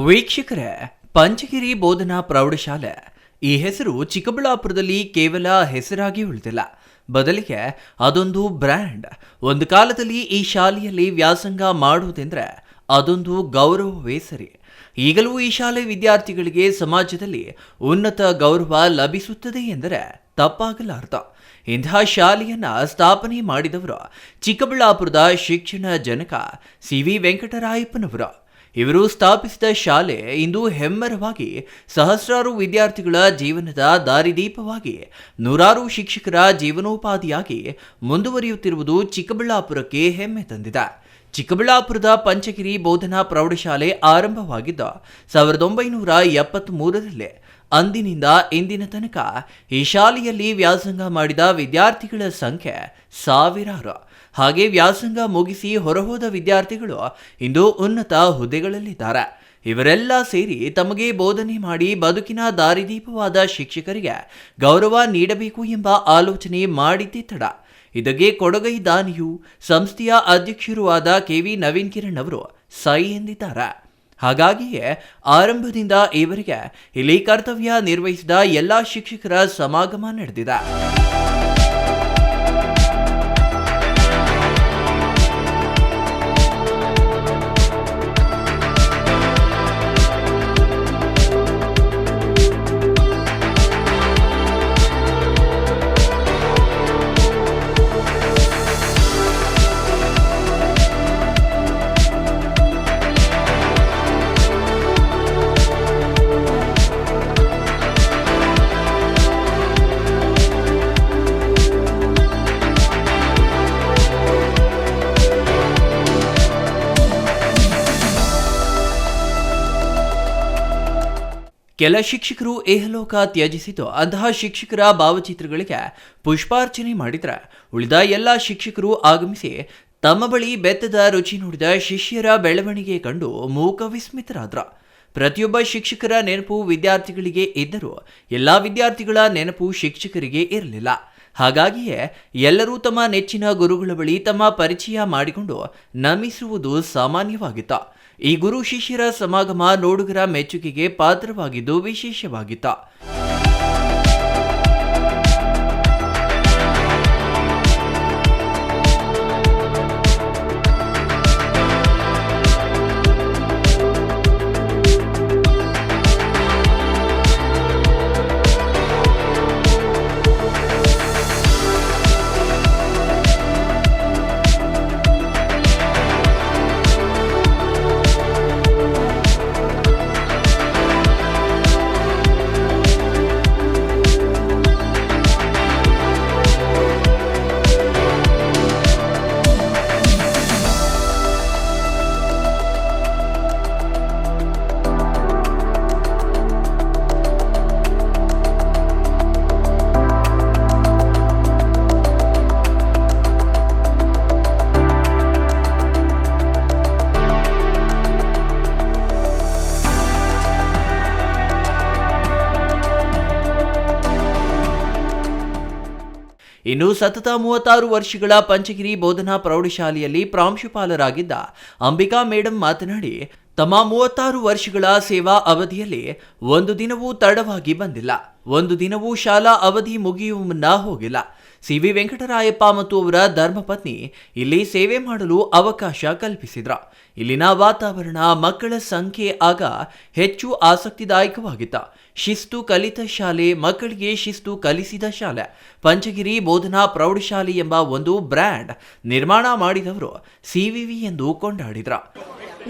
ವೀಕ್ಷಕರೇ, ಪಂಚಗಿರಿ ಬೋಧನಾ ಪ್ರೌಢಶಾಲೆ ಈ ಹೆಸರು ಚಿಕ್ಕಬಳ್ಳಾಪುರದಲ್ಲಿ ಕೇವಲ ಹೆಸರಾಗಿ ಉಳಿದಿಲ್ಲ, ಬದಲಿಗೆ ಅದೊಂದು ಬ್ರ್ಯಾಂಡ್. ಒಂದು ಕಾಲದಲ್ಲಿ ಈ ಶಾಲೆಯಲ್ಲಿ ವ್ಯಾಸಂಗ ಮಾಡುವುದೆಂದರೆ ಅದೊಂದು ಗೌರವವೇ ಸರಿ. ಈಗಲೂ ಈ ಶಾಲೆ ವಿದ್ಯಾರ್ಥಿಗಳಿಗೆ ಸಮಾಜದಲ್ಲಿ ಉನ್ನತ ಗೌರವ ಲಭಿಸುತ್ತದೆ ಎಂದರೆ ತಪ್ಪಾಗಲಾರದು. ಇಂತಹ ಶಾಲೆಯನ್ನ ಸ್ಥಾಪನೆ ಮಾಡಿದವರು ಚಿಕ್ಕಬಳ್ಳಾಪುರದ ಶಿಕ್ಷಣ ಜನಕ ಸಿ.ವಿ. ವೆಂಕಟರಾಯಪ್ಪನವರು. ಇವರು ಸ್ಥಾಪಿಸಿದ ಶಾಲೆ ಇಂದು ಹೆಮ್ಮರವಾಗಿ ಸಹಸ್ರಾರು ವಿದ್ಯಾರ್ಥಿಗಳ ಜೀವನದ ದಾರಿದೀಪವಾಗಿ ನೂರಾರು ಶಿಕ್ಷಕರ ಜೀವನೋಪಾಧಿಯಾಗಿ ಮುಂದುವರಿಯುತ್ತಿರುವುದು ಚಿಕ್ಕಬಳ್ಳಾಪುರಕ್ಕೆ ಹೆಮ್ಮೆ ತಂದಿದೆ. ಚಿಕ್ಕಬಳ್ಳಾಪುರದ ಪಂಚಗಿರಿ ಬೋಧನಾ ಪ್ರೌಢಶಾಲೆ ಆರಂಭವಾಗಿದ್ದ 1973ರಲ್ಲಿ. ಅಂದಿನಿಂದ ಇಂದಿನ ತನಕ ಈ ಶಾಲೆಯಲ್ಲಿ ವ್ಯಾಸಂಗ ಮಾಡಿದ ವಿದ್ಯಾರ್ಥಿಗಳ ಸಂಖ್ಯೆ ಸಾವಿರಾರು. ಹಾಗೆ ವ್ಯಾಸಂಗ ಮುಗಿಸಿ ಹೊರಹೋದ ವಿದ್ಯಾರ್ಥಿಗಳು ಇಂದು ಉನ್ನತ ಹುದ್ದೆಗಳಲ್ಲಿದ್ದಾರೆ. ಇವರೆಲ್ಲ ಸೇರಿ ತಮಗೆ ಬೋಧನೆ ಮಾಡಿ ಬದುಕಿನ ದಾರಿದೀಪವಾದ ಶಿಕ್ಷಕರಿಗೆ ಗೌರವ ನೀಡಬೇಕು ಎಂಬ ಆಲೋಚನೆ ಮಾಡಿದ್ದೇ ತಡ. ಇದಕ್ಕೆ ಕೊಡಗೈ ದಾನಿಯು ಸಂಸ್ಥೆಯ ಅಧ್ಯಕ್ಷರೂ ಆದ ಕೆ.ವಿ. ನವೀನ್ ಕಿರಣ್ ಅವರು ಸೈ ಎಂದಿದ್ದಾರೆ. ಹಾಗಾಗಿಯೇ ಆರಂಭದಿಂದ ಈವರೆಗೆ ಇಲ್ಲಿ ಕರ್ತವ್ಯ ನಿರ್ವಹಿಸಿದ ಎಲ್ಲ ಶಿಕ್ಷಕರ ಸಮಾಗಮ ನಡೆದಿದೆ. ಕೆಲ ಶಿಕ್ಷಕರು ಏಹಲೋಕ ತ್ಯಜಿಸಿದ್ದು ಅಂತಹ ಶಿಕ್ಷಕರ ಭಾವಚಿತ್ರಗಳಿಗೆ ಪುಷ್ಪಾರ್ಚನೆ ಮಾಡಿದರೆ, ಉಳಿದ ಎಲ್ಲ ಶಿಕ್ಷಕರು ಆಗಮಿಸಿ ತಮ್ಮ ಬಳಿ ಬೆತ್ತದ ರುಚಿ ನೋಡಿದ ಶಿಷ್ಯರ ಬೆಳವಣಿಗೆ ಕಂಡು ಮೂಕ ವಿಸ್ಮಿತರಾದ್ರು. ಪ್ರತಿಯೊಬ್ಬ ಶಿಕ್ಷಕರ ನೆನಪು ವಿದ್ಯಾರ್ಥಿಗಳಿಗೆ ಇದ್ದರೂ ಎಲ್ಲ ವಿದ್ಯಾರ್ಥಿಗಳ ನೆನಪು ಶಿಕ್ಷಕರಿಗೆ ಇರಲಿಲ್ಲ. ಹಾಗಾಗಿಯೇ ಎಲ್ಲರೂ ತಮ್ಮ ನೆಚ್ಚಿನ ಗುರುಗಳ ಬಳಿ ತಮ್ಮ ಪರಿಚಯ ಮಾಡಿಕೊಂಡು ನಮಿಸುವುದು ಸಾಮಾನ್ಯವಾಗಿತ್ತು. ಈ ಗುರು ಶಿಷ್ಯರ ಸಮಾಗಮ ನೋಡುಗರ ಮೆಚ್ಚುಗೆಗೆ ಪಾತ್ರವಾಗಿದ್ದು ವಿಶೇಷವಾಗಿತ್ತು. ಇನ್ನು ಸತತ 36 ವರ್ಷಗಳ ಪಂಚಗಿರಿ ಬೋಧನಾ ಪ್ರೌಢಶಾಲೆಯಲ್ಲಿ ಪ್ರಾಂಶುಪಾಲರಾಗಿದ್ದ ಅಂಬಿಕಾ ಮೇಡಂ ಮಾತನಾಡಿ, ತಮ್ಮ 36 ವರ್ಷಗಳ ಸೇವಾ ಅವಧಿಯಲ್ಲಿ ಒಂದು ದಿನವೂ ತಡವಾಗಿ ಬಂದಿಲ್ಲ, ಒಂದು ದಿನವೂ ಶಾಲಾ ಅವಧಿ ಮುಗಿಯುವ ಮುನ್ನ ಹೋಗಿಲ್ಲ. ಸಿ.ವಿ. ವೆಂಕಟರಾಯಪ್ಪ ಮತ್ತು ಅವರ ಧರ್ಮಪತ್ನಿ ಇಲ್ಲಿ ಸೇವೆ ಮಾಡಲು ಅವಕಾಶ ಕಲ್ಪಿಸಿದ್ರ. ಇಲ್ಲಿನ ವಾತಾವರಣ, ಮಕ್ಕಳ ಸಂಖ್ಯೆ ಆಗ ಹೆಚ್ಚು ಆಸಕ್ತಿದಾಯಕವಾಗಿತ್ತು. ಶಿಸ್ತು ಕಲಿತ ಶಾಲೆ, ಮಕ್ಕಳಿಗೆ ಶಿಸ್ತು ಕಲಿಸಿದ ಶಾಲೆ, ಪಂಚಗಿರಿ ಬೋಧನಾ ಪ್ರೌಢಶಾಲೆ ಎಂಬ ಒಂದು ಬ್ರ್ಯಾಂಡ್ ನಿರ್ಮಾಣ ಮಾಡಿದವರು ಸಿ.ವಿ.ವಿ. ಎಂದು ಕೊಂಡಾಡಿದ್ರ.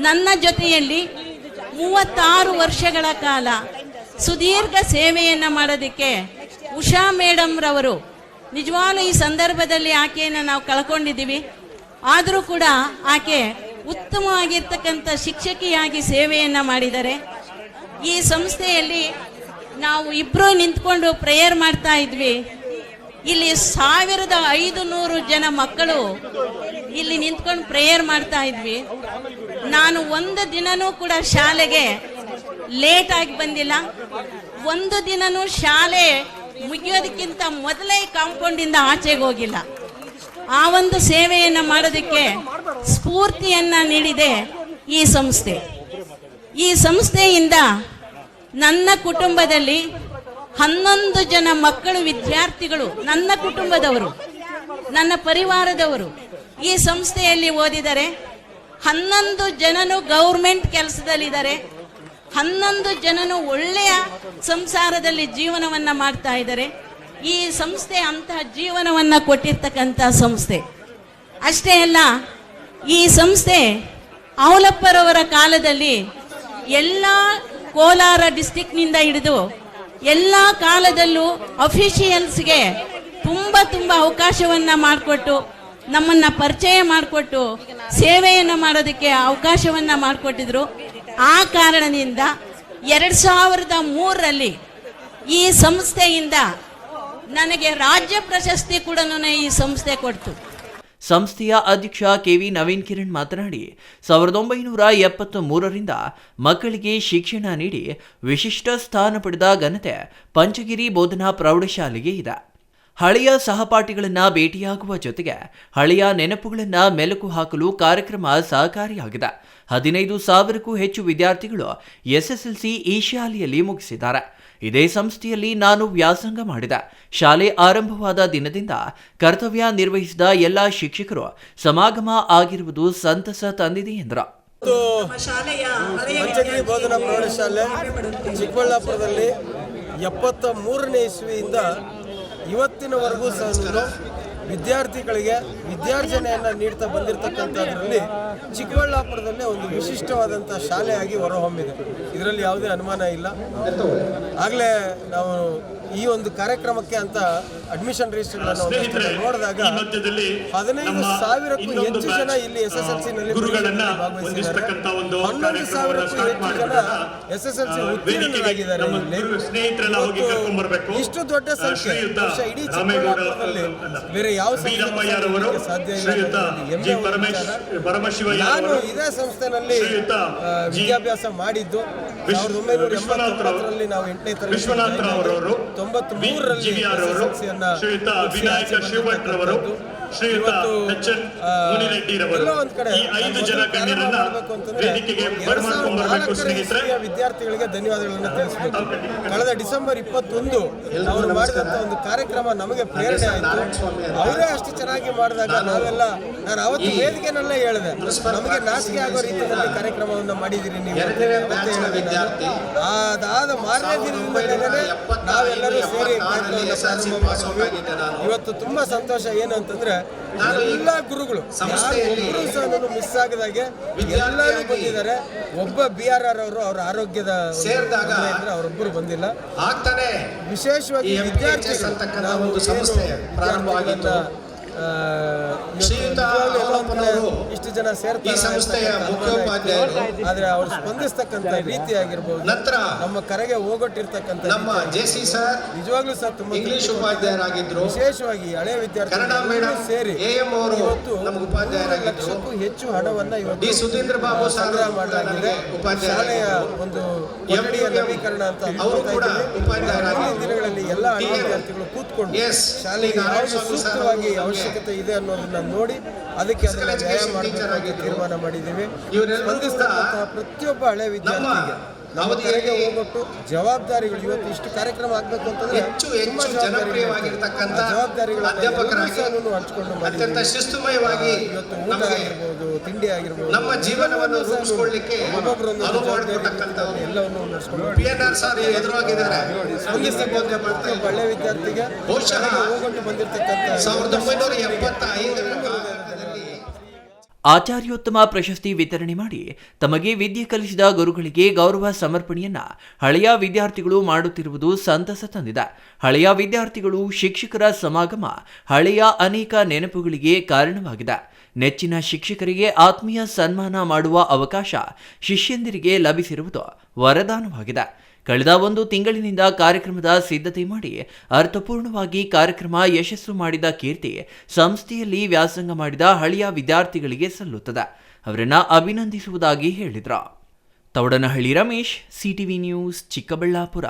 ನನ್ನ ಜೊತೆಯಲ್ಲಿ 36 ವರ್ಷಗಳ ಕಾಲ ಸುದೀರ್ಘ ಸೇವೆಯನ್ನ ಮಾಡೋದಕ್ಕೆ ಉಷಾ ಮೇಡಮ್ ರವರು ನಿಜವಾಗ್ಲೂ ಈ ಸಂದರ್ಭದಲ್ಲಿ ಆಕೆಯನ್ನು ನಾವು ಕಳ್ಕೊಂಡಿದ್ದೀವಿ. ಆದರೂ ಕೂಡ ಆಕೆ ಉತ್ತಮವಾಗಿರ್ತಕ್ಕಂಥ ಶಿಕ್ಷಕಿಯಾಗಿ ಸೇವೆಯನ್ನ ಮಾಡಿದ್ದಾರೆ. ಈ ಸಂಸ್ಥೆಯಲ್ಲಿ ನಾವು ಇಬ್ಬರು ನಿಂತ್ಕೊಂಡು ಪ್ರೇಯರ್ ಮಾಡ್ತಾ ಇದ್ವಿ. ಇಲ್ಲಿ 1500 ಜನ ಮಕ್ಕಳು ಇಲ್ಲಿ ನಿಂತ್ಕೊಂಡು ಪ್ರೇಯರ್ ಮಾಡ್ತಾ ಇದ್ವಿ. ನಾನು ಒಂದು ದಿನನೂ ಕೂಡ ಶಾಲೆಗೆ ಲೇಟ್ ಆಗಿ ಬಂದಿಲ್ಲ. ಒಂದು ದಿನನೂ ಶಾಲೆ ಮುಗಿಯೋದಕ್ಕಿಂತ ಮೊದಲೇ ಕಾಂಪೌಂಡಿಂದ ಆಚೆಗೆ ಹೋಗಿಲ್ಲ. ಆ ಒಂದು ಸೇವೆಯನ್ನು ಮಾಡೋದಕ್ಕೆ ಸ್ಫೂರ್ತಿಯನ್ನ ನೀಡಿದೆ ಈ ಸಂಸ್ಥೆ. ಈ ಸಂಸ್ಥೆಯಿಂದ ನನ್ನ ಕುಟುಂಬದಲ್ಲಿ 11 ಜನ ಮಕ್ಕಳು ವಿದ್ಯಾರ್ಥಿಗಳು, ನನ್ನ ಕುಟುಂಬದವರು, ನನ್ನ ಪರಿವಾರದವರು ಈ ಸಂಸ್ಥೆಯಲ್ಲಿ ಓದಿದ್ದಾರೆ. 11 ಜನನು ಗೌರ್ಮೆಂಟ್ ಕೆಲಸದಲ್ಲಿದ್ದಾರೆ. 11 ಜನನು ಒಳ್ಳೆಯ ಸಂಸಾರದಲ್ಲಿ ಜೀವನವನ್ನು ಮಾಡ್ತಾ ಇದ್ದಾರೆ. ಈ ಸಂಸ್ಥೆ ಅಂತಹ ಜೀವನವನ್ನು ಕೊಟ್ಟಿರ್ತಕ್ಕಂಥ ಸಂಸ್ಥೆ. ಅಷ್ಟೇ ಅಲ್ಲ, ಈ ಸಂಸ್ಥೆ ಅವಲಪ್ಪರವರ ಕಾಲದಲ್ಲಿ ಎಲ್ಲ ಕೋಲಾರ ಡಿಸ್ಟಿಕ್ನಿಂದ ಹಿಡಿದು ಎಲ್ಲ ಕಾಲದಲ್ಲೂ ಅಫಿಷಿಯಲ್ಸ್ಗೆ ತುಂಬ ಅವಕಾಶವನ್ನು ಮಾಡಿಕೊಟ್ಟು, ನಮ್ಮನ್ನು ಪರಿಚಯ ಮಾಡಿಕೊಟ್ಟು ಸೇವೆಯನ್ನು ಮಾಡೋದಕ್ಕೆ ಅವಕಾಶವನ್ನು ಮಾಡಿಕೊಟ್ಟಿದ್ರು. ಆ ಕಾರಣದಿಂದ 2003ರಲ್ಲಿ ಈ ಸಂಸ್ಥೆಯಿಂದ ನನಗೆ ರಾಜ್ಯ ಪ್ರಶಸ್ತಿ ಕೂಡ ಈ ಸಂಸ್ಥೆ ಕೊಡ್ತು. ಸಂಸ್ಥೆಯ ಅಧ್ಯಕ್ಷ ಕೆವಿ ನವೀನ್ ಕಿರಣ್ ಮಾತನಾಡಿ 1973ರಿಂದ ಮಕ್ಕಳಿಗೆ ಶಿಕ್ಷಣ ನೀಡಿ ವಿಶಿಷ್ಟ ಸ್ಥಾನ ಪಡೆದ ಘನತೆ ಪಂಚಗಿರಿ ಬೋಧನಾ ಪ್ರೌಢಶಾಲೆಗೆ ಇದೆ. ಹಳೆಯ ಸಹಪಾಠಿಗಳನ್ನ ಭೇಟಿಯಾಗುವ ಜೊತೆಗೆ ಹಳೆಯ ನೆನಪುಗಳನ್ನ ಮೆಲುಕು ಹಾಕಲು ಕಾರ್ಯಕ್ರಮ ಸಹಕಾರಿಯಾಗಿದೆ. 15,000ಕ್ಕೂ ಹೆಚ್ಚು ವಿದ್ಯಾರ್ಥಿಗಳು ಎಸ್ಎಸ್ಎಲ್ಸಿ ಈ ಶಾಲೆಯಲ್ಲಿ ಮುಗಿಸಿದ್ದಾರೆ. ಇದೇ ಸಂಸ್ಥೆಯಲ್ಲಿ ನಾನು ವ್ಯಾಸಂಗ ಮಾಡಿದೆ. ಶಾಲೆ ಆರಂಭವಾದ ದಿನದಿಂದ ಕರ್ತವ್ಯ ನಿರ್ವಹಿಸಿದ ಎಲ್ಲ ಶಿಕ್ಷಕರು ಸಮಾಗಮ ಆಗಿರುವುದು ಸಂತಸ ತಂದಿದೆ ಎಂದರು. ಪಂಚಗಿರಿ ಬೋಧನಾ ಪ್ರೌಢಶಾಲೆ ಚಿಕ್ಕಬಳ್ಳಾಪುರದಲ್ಲಿ 73ನೇ ಇಸ್ವಿಯಿಂದ ಇವತ್ತಿನವರೆಗೂ ಸಹ ವಿದ್ಯಾರ್ಥಿಗಳಿಗೆ ವಿದ್ಯಾರ್ಜನೆಯನ್ನು ನೀಡ್ತಾ ಬಂದಿರತಕ್ಕಂಥದ್ರಲ್ಲಿ ಚಿಕ್ಕಬಳ್ಳಾಪುರದಲ್ಲೇ ಒಂದು ವಿಶಿಷ್ಟವಾದಂಥ ಶಾಲೆಯಾಗಿ ಹೊರಹೊಮ್ಮಿದೆ. ಇದರಲ್ಲಿ ಯಾವುದೇ ಅನುಮಾನ ಇಲ್ಲ. ಆಗಲೇ ನಾವು ಈ ಒಂದು ಕಾರ್ಯಕ್ರಮಕ್ಕೆ ಅಂತ ಅಡ್ಮಿಷನ್ ರಿಜಿಸ್ಟರ್ಗಳನ್ನು ನೋಡಿದಾಗ 15,000ಕ್ಕೂ ಹೆಚ್ಚು ಜನ ಇಲ್ಲಿ SSLC-ನಲ್ಲಿ ಭಾಗವಹಿಸಿದ್ದಾರೆ. 11,000ಕ್ಕೂ ಹೆಚ್ಚು ಜನ SSLC ಉತ್ತೀರ್ಣರಾಗಿದ್ದಾರೆ. ಇಷ್ಟು ದೊಡ್ಡ ಸಂಖ್ಯೆ ಇಡೀ ಚಿಕ್ಕಬಳ್ಳಾಪುರದಲ್ಲಿ ಬೇರೆ ಯಾವ ಸಾಧ್ಯ ಇಲ್ಲ. ನಾನು ಇದೇ ಸಂಸ್ಥೆನಲ್ಲಿ ವಿದ್ಯಾಭ್ಯಾಸ ಮಾಡಿದ್ದು 1989ರಲ್ಲಿ ನಾವು 8ನೇ ತರಗತಿ 93ರಲ್ಲಿ ವಿದ್ಯಾರ್ಥಿಗಳಿಗೆ ಧನ್ಯವಾದಗಳನ್ನು ತಿಳಿಸಬೇಕು. ಕಳೆದ ಡಿಸೆಂಬರ್ 21 ಅವರು ಮಾಡಿದಂತ ಒಂದು ಕಾರ್ಯಕ್ರಮ ನಮಗೆ ಪ್ರೇರಣೆ ಆಯಿತು. ಅವರೇ ಅಷ್ಟು ಚೆನ್ನಾಗಿ ಮಾಡಿದಾಗ ನಾವೆಲ್ಲ, ನಾನು ಅವತ್ತು ವೇದಿಕೆನಲ್ಲೇ ಹೇಳಿದೆ, ನಮಗೆ ನಾಚಿಕೆ ಆಗೋ ರೀತಿಯಲ್ಲಿ ಕಾರ್ಯಕ್ರಮವನ್ನು ಮಾಡಿದ್ದೀರಿ ನೀವು. ಅದಾದ ಮಾರನೇ ದಿನದಿಂದಲೇ ನಾವೆಲ್ಲರೂ ಸೇರಿ ಕಾರ್ಯಕ್ರಮವನ್ನು ಪ್ರಾರಂಭ ಮಾಡಿದ್ವಿ. ಇವತ್ತು ತುಂಬಾ ಸಂತೋಷ ಏನು ಅಂತಂದ್ರೆ ಎಲ್ಲ ಗುರುಗಳು ಒಬ್ಬರು ಸಹ ಮಿಸ್ ಆಗದಾಗೆ ಎಲ್ಲರೂ ಬಂದಿದ್ದಾರೆ. ಒಬ್ಬ BRR ಅವರು ಅವರ ಆರೋಗ್ಯದ ಅವರೊಬ್ಬರು ಬಂದಿಲ್ಲ. ವಿಶೇಷವಾಗಿ ವಿದ್ಯಾರ್ಥಿಗಳು ಇಷ್ಟು ಜನ ಸೇರ್ತಾರೆ, ಆದ್ರೆ ಅವ್ರು ಸ್ಪಂದಿಸ್ತಕ್ಕಂಥ ರೀತಿ ಆಗಿರ್ಬೋದು, ನಮ್ಮ ಕರೆಗೆ ಹೋಗೊಟ್ಟಿರ್ತಕ್ಕಂಥ ನಿಜವಾಗ್ಲೂ ಸಹ ತುಂಬಾ ಇಂಗ್ಲಿಷ್ ಉಪಾಧ್ಯಾಯರಾಗಿದ್ರು. ವಿಶೇಷವಾಗಿ ಹಳೆ ವಿದ್ಯಾರ್ಥಿಗಳು ಸೇರಿ ಇವತ್ತು 3 ಲಕ್ಷಕ್ಕೂ ಹೆಚ್ಚು ಹಣವನ್ನ ಇವತ್ತು ಸಂಗ್ರಹ ಮಾಡಲಾಗಿದೆ. ಶಾಲೆಯ ಒಂದು ಕೊಠಡಿಯ ನವೀಕರಣ ಅಂತ ದಿನಗಳಲ್ಲಿ ಎಲ್ಲ ಹಳೆ ವಿದ್ಯಾರ್ಥಿಗಳು ಕೂತ್ಕೊಂಡು ಶಾಲೆಗೆ ಯಾವುದು ಸೂಕ್ತವಾಗಿ ಅವಶ್ಯಕತೆ ಇದೆ ಅನ್ನೋದನ್ನ ನೋಡಿ ಅದಕ್ಕೆ ಅದನ್ನ ವ್ಯಯ ಮಾಡಬೇಕಾಗಿ ತೀರ್ಮಾನ ಮಾಡಿದ್ದೀವಿ. ಸ್ಪಂದಿಸ್ತಕ್ಕಂತಹ ಪ್ರತಿಯೊಬ್ಬ ಹಳೆ ವಿದ್ಯಾರ್ಥಿಗೆ ನಮ್ಮ ಕರೆಗೆ ಹೋಗ್ಬಿಟ್ಟು ಜವಾಬ್ದಾರಿಗಳು, ಇವತ್ತು ಇಷ್ಟು ಕಾರ್ಯಕ್ರಮ ಆಗ್ಬೇಕು ಅಂತಂದ್ರೆ ತುಂಬಾ ಜವಾಬ್ದಾರಿಗಳು ಹಂಚ್ಕೊಂಡು ಮಾಡಿದ್ದೀವಿ. ಇವತ್ತು ಊಟ ಆಗಿರ್ಬೋದು, ತಿಂಡಿ ಆಗಿರ್ಬೋದು, ನಮ್ಮ ಜೀವನವನ್ನು ಒಬ್ಬೊಬ್ಬರೊಂದು ಎಲ್ಲವನ್ನು ನಡೆಸ್ಕೊಂಡು ಸ್ಪಂದಿಸ್ತಕ್ಕಂಥ ಪ್ರತಿಯೊಬ್ಬ ಹಳೆ ವಿದ್ಯಾರ್ಥಿಗೆ ಹೋಗ್ಬಿಟ್ಟು ಬಂದಿರತಕ್ಕಂಥ ಆಚಾರ್ಯೋತ್ತಮ ಪ್ರಶಸ್ತಿ ವಿತರಣೆ ಮಾಡಿ ತಮಗೆ ವಿದ್ಯೆ ಕಲಿಸಿದ ಗುರುಗಳಿಗೆ ಗೌರವ ಸಮರ್ಪಣೆಯನ್ನ ಹಳೆಯ ವಿದ್ಯಾರ್ಥಿಗಳು ಮಾಡುತ್ತಿರುವುದು ಸಂತಸ ತಂದಿದೆ. ಹಳೆಯ ವಿದ್ಯಾರ್ಥಿಗಳು ಶಿಕ್ಷಕರ ಸಮಾಗಮ ಹಳೆಯ ಅನೇಕ ನೆನಪುಗಳಿಗೆ ಕಾರಣವಾಗಿದೆ. ನೆಚ್ಚಿನ ಶಿಕ್ಷಕರಿಗೆ ಆತ್ಮೀಯ ಸನ್ಮಾನ ಮಾಡುವ ಅವಕಾಶ ಶಿಷ್ಯಂದಿರಿಗೆ ಲಭಿಸಿರುವುದು ವರದಾನವಾಗಿದೆ. ಕಳೆದ 1 ತಿಂಗಳಿನಿಂದ ಕಾರ್ಯಕ್ರಮದ ಸಿದ್ಧತೆ ಮಾಡಿ ಅರ್ಥಪೂರ್ಣವಾಗಿ ಕಾರ್ಯಕ್ರಮ ಯಶಸ್ಸು ಮಾಡಿದ ಕೀರ್ತಿ ಸಂಸ್ಥೆಯಲ್ಲಿ ವ್ಯಾಸಂಗ ಮಾಡಿದ ಹಳೆಯ ವಿದ್ಯಾರ್ಥಿಗಳಿಗೆ ಸಲ್ಲುತ್ತದೆ. ಅವರನ್ನ ಅಭಿನಂದಿಸುವುದಾಗಿ ಹೇಳಿದ್ರು. Thoudanahalli Ramesh, CTV news, Chikkaballapur.